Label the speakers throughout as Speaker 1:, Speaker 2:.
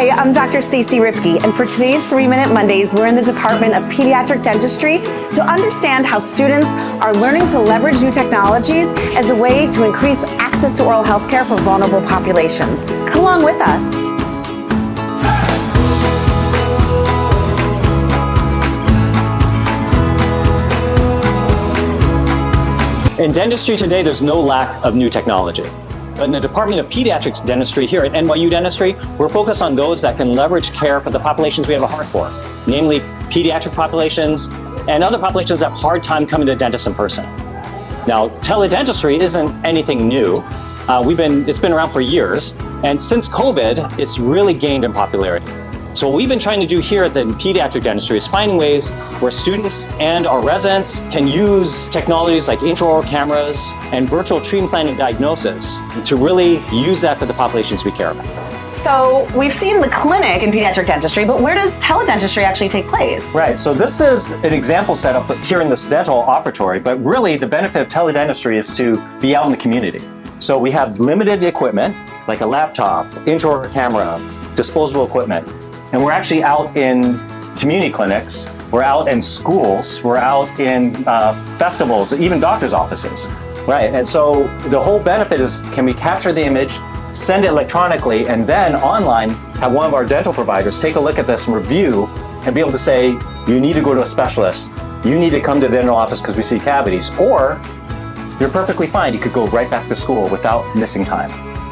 Speaker 1: Hi, I'm Dr. Stacey Ripke, and for today's 3-Minute Mondays, we're in the Department of Pediatric Dentistry to understand how students are learning to leverage new technologies as a way to increase access to oral health care for vulnerable populations. Come along with us.
Speaker 2: In dentistry today, there's no lack of new technology. But in the Department of Pediatrics Dentistry here at NYU Dentistry, we're focused on those that can leverage care for the populations we have a heart for, namely pediatric populations and other populations that have a hard time coming to the dentist in person. Now, teledentistry isn't anything new. It's been around for years, and since COVID, it's really gained in popularity. So what we've been trying to do here at the Pediatric Dentistry is finding ways where students and our residents can use technologies like intraoral cameras and virtual treatment planning and diagnosis to really use that for the populations we care about.
Speaker 1: So we've seen the clinic in pediatric dentistry, but where does teledentistry actually take place?
Speaker 2: Right, so this is an example setup here in this dental operatory, but really the benefit of teledentistry is to be out in the community. So we have limited equipment, like a laptop, intraoral camera, disposable equipment. And we're actually out in community clinics, we're out in schools, we're out in festivals, even doctor's offices, right? And so the whole benefit is, can we capture the image, send it electronically, and then online have one of our dental providers take a look at this and review and be able to say, you need to go to a specialist, you need to come to the dental office because we see cavities, or you're perfectly fine, you could go right back to school without missing time.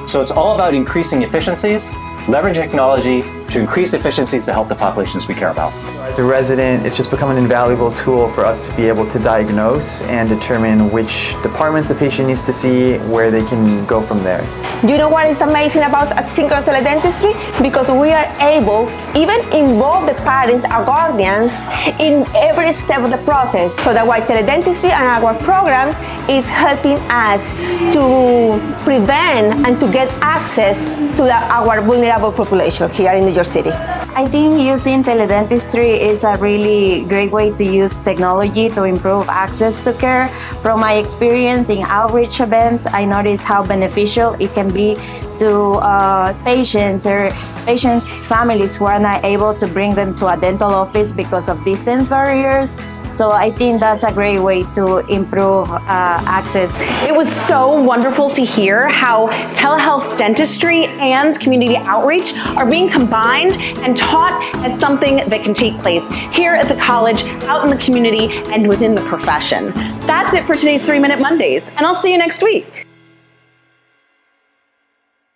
Speaker 2: So it's all about increasing efficiencies, leverage technology to increase efficiencies to help the populations we care about.
Speaker 3: As a resident, it's just become an invaluable tool for us to be able to diagnose and determine which departments the patient needs to see, where they can go from there.
Speaker 4: You know what is amazing about asynchronous teledentistry? Because we are able even involve the parents or guardians in every step of the process. So that's why teledentistry and our program is helping us to prevent and to get access to our vulnerable population here in New York City.
Speaker 5: I think using teledentistry is a really great way to use technology to improve access to care. From my experience in outreach events, I noticed how beneficial it can be to patients or patients' families who are not able to bring them to a dental office because of distance barriers. So I think that's a great way to improve access.
Speaker 1: It was so wonderful to hear how telehealth dentistry and community outreach are being combined and taught as something that can take place here at the college, out in the community, and within the profession. That's it for today's 3-Minute Mondays, and I'll see you next week.